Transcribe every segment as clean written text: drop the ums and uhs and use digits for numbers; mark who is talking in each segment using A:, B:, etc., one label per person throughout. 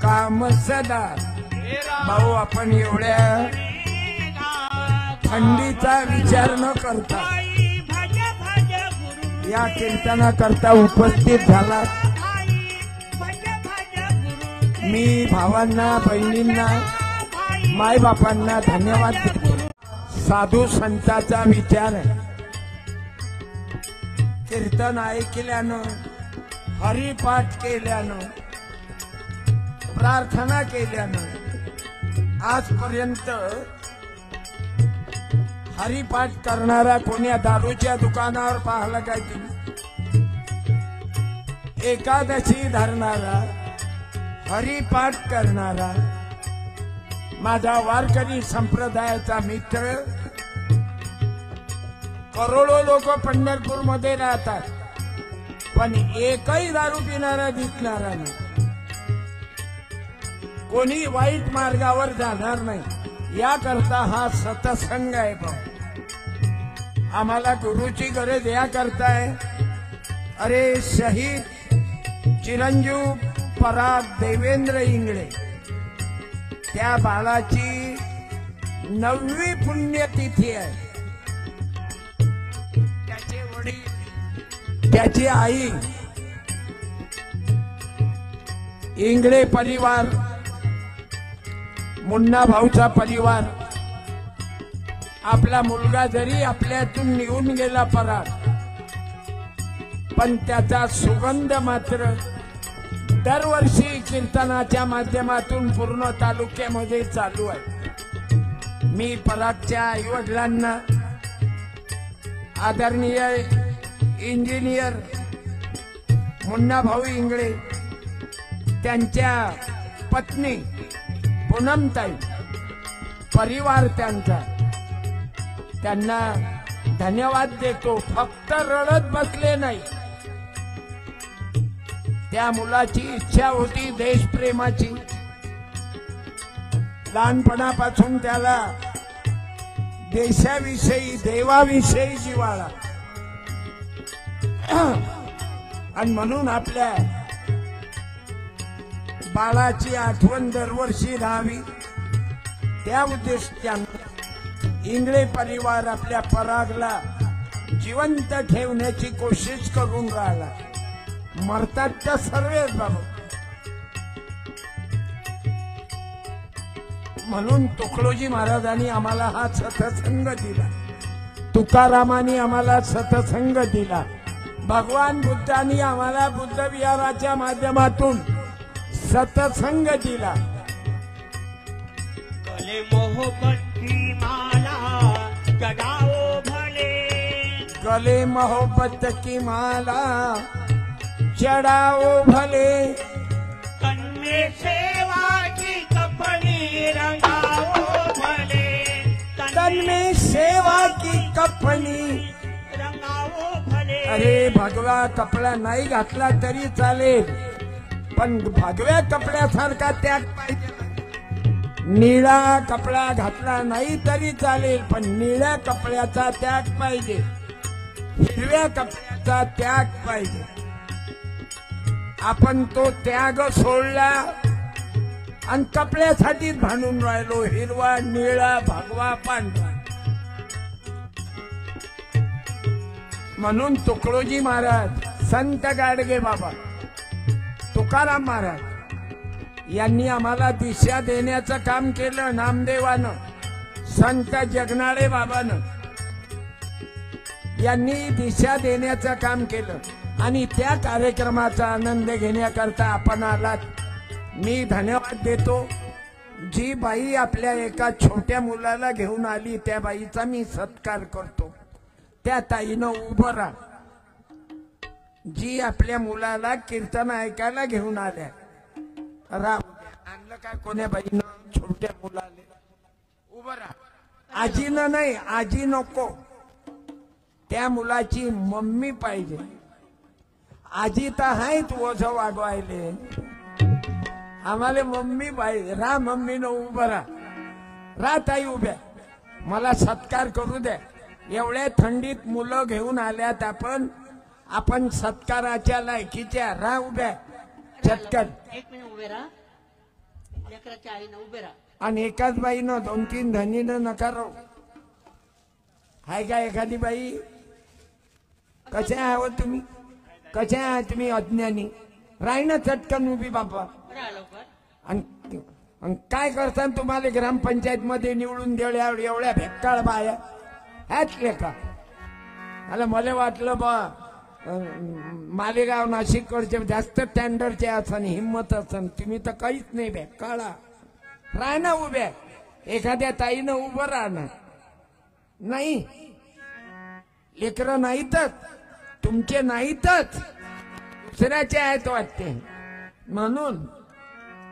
A: काम सदा भाऊ आपण एवढ्या थंडीचा विचार न करता या कीर्तनाकरता उपस्थित झाला। मी भावांना बहिणींना मायबापांना धन्यवाद देतो। साधू संतांचा विचार आहे। कीर्तन ऐकल्यानं हरिपाठ केल्यानं प्रार्थना केल्यानं आजपर्यंत हरिपाठ करणारा कोणी दारूच्या दुकानावर पाहिला काय तुम्ही? एकादशी धरणारा हरिपाठ करणारा माझा वारकरी संप्रदायाचा मित्र करोडो लोक पंढरपूर मध्ये राहतात, पण एकही दारू पिणारा दिसणारा नाही। कोणी वाईट मार्गावर जाणार नाही याकरता हा सत्संग आहे। आम्हाला गुरुची गरज याकरता आहे। अरे शहीद चिरंजीव पराग देवेंद्र इंगळे त्या बाळाची 9वी पुण्यतिथी आहे। त्याचे वडील त्याची आई इंगळे परिवार मुन्ना भाऊचा परिवार आपला मुलगा जरी आपल्यातून निघून गेला पराग, पण त्याचा सुगंध मात्र दरवर्षी कीर्तनाच्या माध्यमातून पूर्ण तालुक्यामध्ये चालू आहे। मी परागच्या आईवडिलांना आदरणीय इंजिनियर मुन्ना भाऊ इंगळे त्यांच्या पत्नी पूनमताई परिवार त्यांना धन्यवाद देतो। फक्त रडत बसले नाही, त्या मुलाची इच्छा होती देशप्रेमाची। लहानपणापासून त्याला देशाविषयी देवाविषयी जिव्हाळा आणि म्हणून आपल्या बाळाची आठवण दरवर्षी राहावी त्या उद्देशाने इंगळे परिवार आपल्या परागला जिवंत ठेवण्याची कोशिश करून राहिला। मरतात तर सर्वच बाबा, म्हणून तुकडोजी महाराजांनी आम्हाला हा सत्संग दिला, तुकारामांनी आम्हाला सत्संग दिला, भगवान बुद्धांनी आम्हाला बुद्ध विहाराच्या माध्यमातून सत्संग दिला।
B: गले मोहब्बत की माला चढ़ाओ भले,
A: गले मोहब्बत की माला चढ़ाओ भले,
B: तन में सेवा की कपनी रंगाओ भले,
A: तन में सेवा की कपनी
B: रंगाओ भले।
A: अरे भगवा कपडा नाही घातला तरी चालेल, पण भगव्या कपड्यासारखा त्याग पाहिजे। निळा कपडा घातला नाही तरी चालेल, पण निळ्या कपड्याचा त्याग पाहिजे, हिरव्या कपड्याचा त्याग पाहिजे। आपण तो त्याग सोडला आणि कपड्यासाठीच भांडून राहिलो, हिरवा निळा भगवा पांढरा। म्हणून तुकडोजी महाराज, संत गाडगे बाबा, तुकाराम महाराज यांनी आम्हाला दिशा देण्याचं काम केलं। नामदेवानं, संत जगनाळे बाबानं यांनी दिशा देण्याचं काम केलं आणि त्या कार्यक्रमाचा आनंद घेण्याकरता आपण आलात। मी धन्यवाद देतो। जी बाई आपल्या एका छोट्या मुलाला घेऊन आली त्या बाईचा मी सत्कार करतो। त्या ताईनं उभं राहा, जी आपल्या मुलाला कीर्तन ऐकायला घेऊन आल्या। आणलं काय कोण्या बाईनं छोट्या मुलाले? उभं राहा। आजीनं नाही, आजी नको, त्या मुलाची मम्मी पाहिजे। आजी तर आहेत ओझं वागवायले, आम्हाला मम्मी पाहिजे। रा मम्मीनं उभं राहा ताई उभ्या, मला सत्कार करू द्या। एवढ्या थंडीत मुलं घेऊन आल्यात आपण सत्काराच्या लायकीच्या। रा उभ्या चटकन,
C: एक मिनिट उभे राहा।
B: लेकराच्या आईनं उभे राहा.
A: आणि एकाच बाईनं 2-3 धनीनं नका राहू. हाय का एखादी बाई? कशा आहात तुम्ही? कशा आहात तुम्ही अज्ञानी? राही ना चटकन उभी बापा.
B: राहा लवकर.
A: आणि काय करता तुम्हाला ग्रामपंचायत मध्ये निवडून दिल्या एवढ्या भेक्काळ बाया ह्यातले का? मला वाटलं बा मालेगाव नाशिककडचे जास्त स्टँडर्डचे असन हिंमत असन. तुम्ही तर काहीच नाही भेक्काळा. राह ना उभ्या. एखाद्या ताईनं उभं राहणार नाही. लेकरं नाहीतच तुमचे, नाहीतच दुसऱ्याचे आहेत वाटते. म्हणून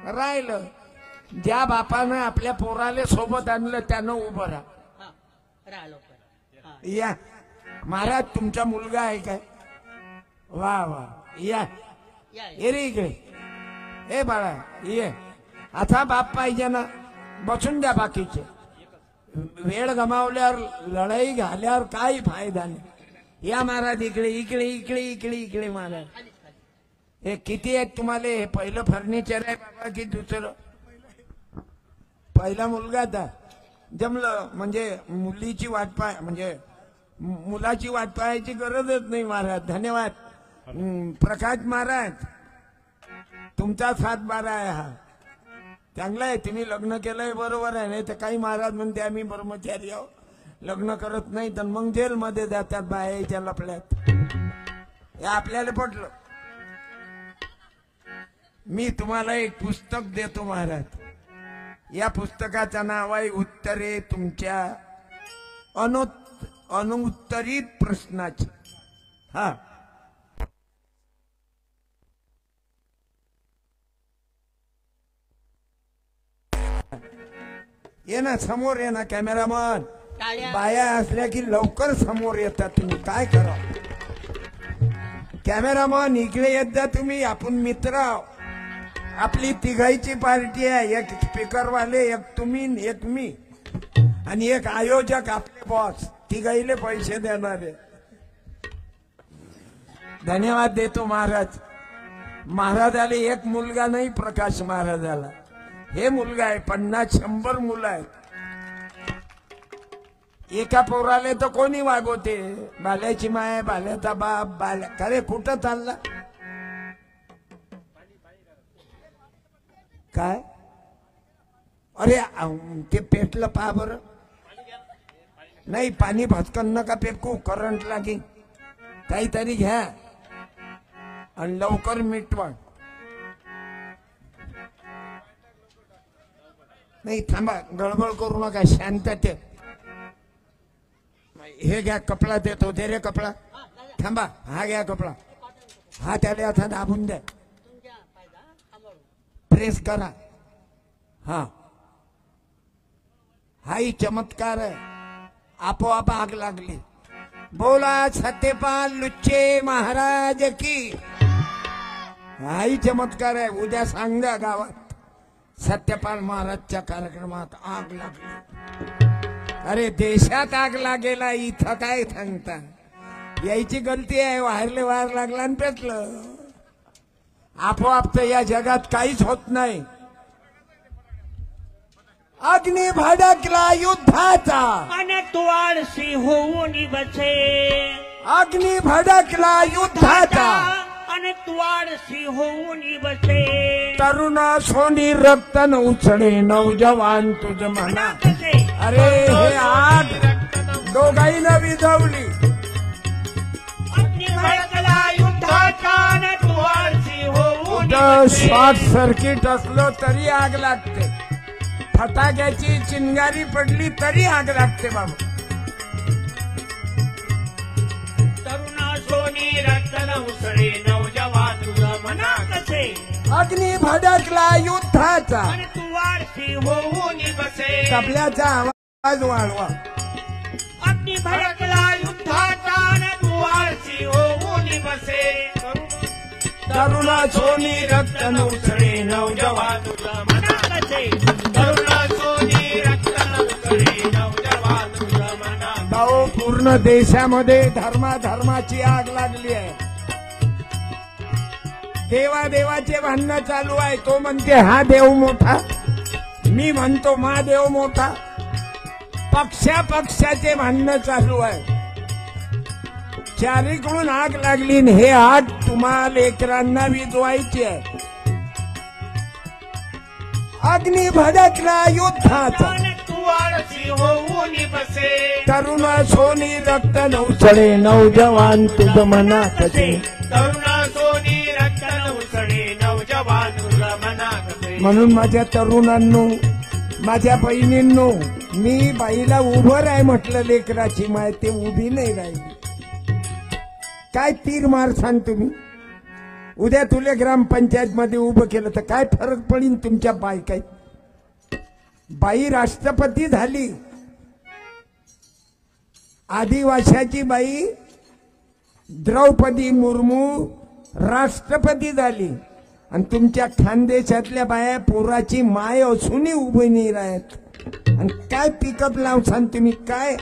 A: राहिलं. ज्या बापानं आपल्या पोराले सोबत आणलं त्यानं उभं राहा.
B: हा, राहा लवकर. हा.
A: या महाराज तुमचा मुलगा आहे काय? वा वा या
B: या, या.
A: ये रे इकडे. ए बाळा ये. आता बाप पाहिजे ना. बसून द्या बाकीचे. वेळ गमावल्यावर लढाई घाल्यावर काही फायदा नाही. या महाराज इकडे इकडे इकडे इकडे इकडे महाराज.
B: खाली, खाली.
A: हे किती आहेत तुम्हाला? हे पहिलं फर्निचर आहे बाबा की दुसरं? पहिला मुलगा था जमलं. म्हणजे मुलीची वाट पाय म्हणजे मुलाची वाट पाहायची गरजच नाही महाराज. धन्यवाद. प्रकाश महाराज तुमचा 7-12 आहे हा. चांगला आहे. तुम्ही लग्न केलंय बरोबर आहे. नाही तर काही महाराज म्हणते आम्ही ब्रह्मचारी आहो, लग्न करत नाही, तर मग जेलमध्ये जातात बायाच्या लफड्यात. हे आपल्याला पटलं. मी तुम्हाला एक पुस्तक देतो महाराज. या पुस्तकाचं नाव आहे उत्तरे तुमच्या अनुत्तरित प्रश्नाची. हा ये ना समोर. ये ना कॅमेरामन.
B: टाळ्या.
A: बाया असल्या की लवकर समोर येतात. तुम्ही काय करा? कॅमेरामन इकडे येत जा तुम्ही. आपण मित्र आहोत. आपली तिघाईची पार्टी आहे. एक स्पीकरवाले, एक तुम्ही, एक मी आणि एक आयोजक आपले बॉस. तिघाईले पैसे देणारे. धन्यवाद देतो महाराज. महाराजाला एक मुलगा नाही प्रकाश महाराजाला. हे मुलगा आहे. 50-100 मुलं आहेत. एका पोराले तर कोणी वागवते. बाल्याची माय, बाल्याचा बाप, बाल्या. अरे कुठं चालला काय? अरे ते पेटलं पहा बरं. नाही पाणी भटकन नका फेकू. करंट लागेल. काहीतरी घ्या आणि लवकर मिटवा. नाही थांबा. गडबड करू नका. शांततेत. हे घ्या कपडा देतो. दे रे कपडा. थांबा. हा घ्या कपडा. हा त्याला आता दाबून द्या.
B: तुमच्या पायदा सांभाळून.
A: प्रेस करा. हा हाही चमत्कार आहे. आपोआप आग लागली. बोला सत्यपाल लुच्चे महाराज की. हाही चमत्कार आहे. उद्या सांगा गावात सत्यपाल महाराजच्या कार्यक्रमात आग लागली. अरे देशात आग लागेला. इथं काय सांगता? यायची गलती आहे. वाहेरले वायर लागला आणि पेटलं. आपोआप तर या जगात काहीच होत नाही. अग्नी भडकला युद्धाचा
B: आणि तू आळशी होऊन बसे.
A: अग्नी भडकला युद्धाचा
B: आणि तू आळशी होऊन बसे.
A: तरुण सोनी रक्त न उचळे नौजवान तुझ म्हणा.
B: कसे
A: अरे हे आग दोघांना विझवली.
B: अग्नी भडकला युद्धाचा आणि तू आळशी होऊन
A: शॉर्ट सर्किट असलो तरी आग लागते. फटाक्याची चिंगारी पडली तरी आग लागते बाबा.
B: तरुणा सोनी रक्त न उसळे नौजवान तुझं म्हणा कसे.
A: अग्नी भडकला युद्धाचा.
B: आणि तू आळशी होऊन बसे.
A: तबल्याचा आवाज वाढवा.
B: अग्नी भडकला युद्धाचा आणि तू आळशी होऊन बसे.
A: तरुणा सोनी रक्त न उचळे नौजवान
B: तुझं म्हणा कसे. तरुणा सोनी रक्त न उसळे नौजवान तुझं म्हणा.
A: भाऊ पूर्ण देशामध्ये धर्माची आग लागली आहे. देवादेवाचे भांडणं चालू आहे. तो म्हणते हा देव मोठा, मी म्हणतो महादेव मोठा. पक्षाचे भांडणं चालू आहे. चारीकडून आग लागली न हे आग तुम्हा लेकरांना विजवायची आहे. अग्नी भडकला युद्धाचा,
B: तू आळशी होऊन बसे.
A: तरुण सोनी रक्त नवसळे नौजवान तुझ मनात असे.
B: तरुणा सोनी रक्त नवसळे नवजवान तुझा मनात असे.
A: म्हणून माझ्या तरुणांनो, माझ्या बहिणींनो, मी बाईला उभं राय म्हटलं लेकराची माय, ते उभी नाही राहिली. काय तीर मार सांग तुम्ही. उद्या तुले ग्रामपंचायत मध्ये उभं केलं तर काय फरक पडीन तुमच्या बायकाई. बाई राष्ट्रपती झाली, आदिवासाची बाई द्रौपदी मुर्मू राष्ट्रपती झाली, आणि तुमच्या खानदेशातल्या बाया पोराची माय असूनही उभी नाही राहत. आणि काय पिकअप लावसान तुम्ही, काय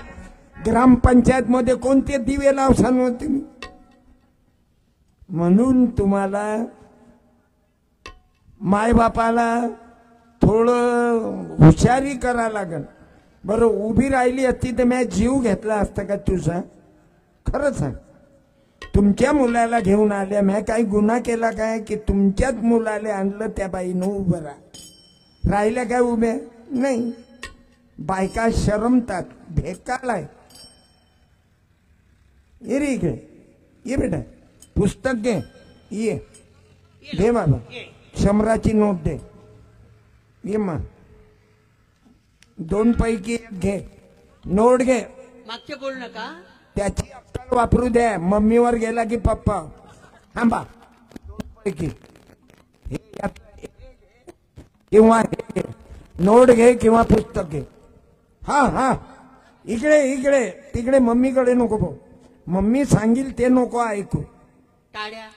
A: ग्रामपंचायत मध्ये कोणते दिवे लावसान हो तुम्ही. म्हणून तुम्हाला मायबापाला थोडं हुशारी करा लागल. बरं उभी राहिली असती तर मी जीव घेतला असता का तुझा. खरं सांग, तुमच्या मुलाला घेऊन आल्या, मी काही गुन्हा केला काय की तुमच्याच मुलाला आणलं त्या बाईनं उभं राहिल्या काय उभ्या नाही. बायका शरमतात, भेकालाय. ये रे इकडे ये बेटा, पुस्तक घे, ये घे बाबा, 100ची नोट दे. ये मा 2 पैकी 1 घे, नोट घे.
C: मागचे बोल नका.
A: त्याची अक्कल वापरू द्या. मम्मीवर गेला की पप्पा थांबा. 2 पैकी हे किंवा हे नोट घे किंवा पुस्तक घे. हा इकडे तिकडे मम्मीकडे नको भाऊ. मम्मी सांगील ते नको ऐकू.
C: टाळ्या.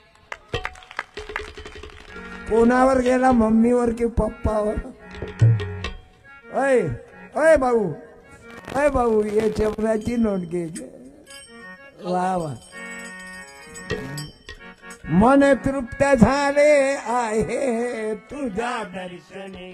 A: कोणावर गेला, मम्मीवर की पप्पावर. अय भाऊ ये 100ची नोट घे. वा वा, मन तृप्त झाले आहे तुझ्या दर्शने.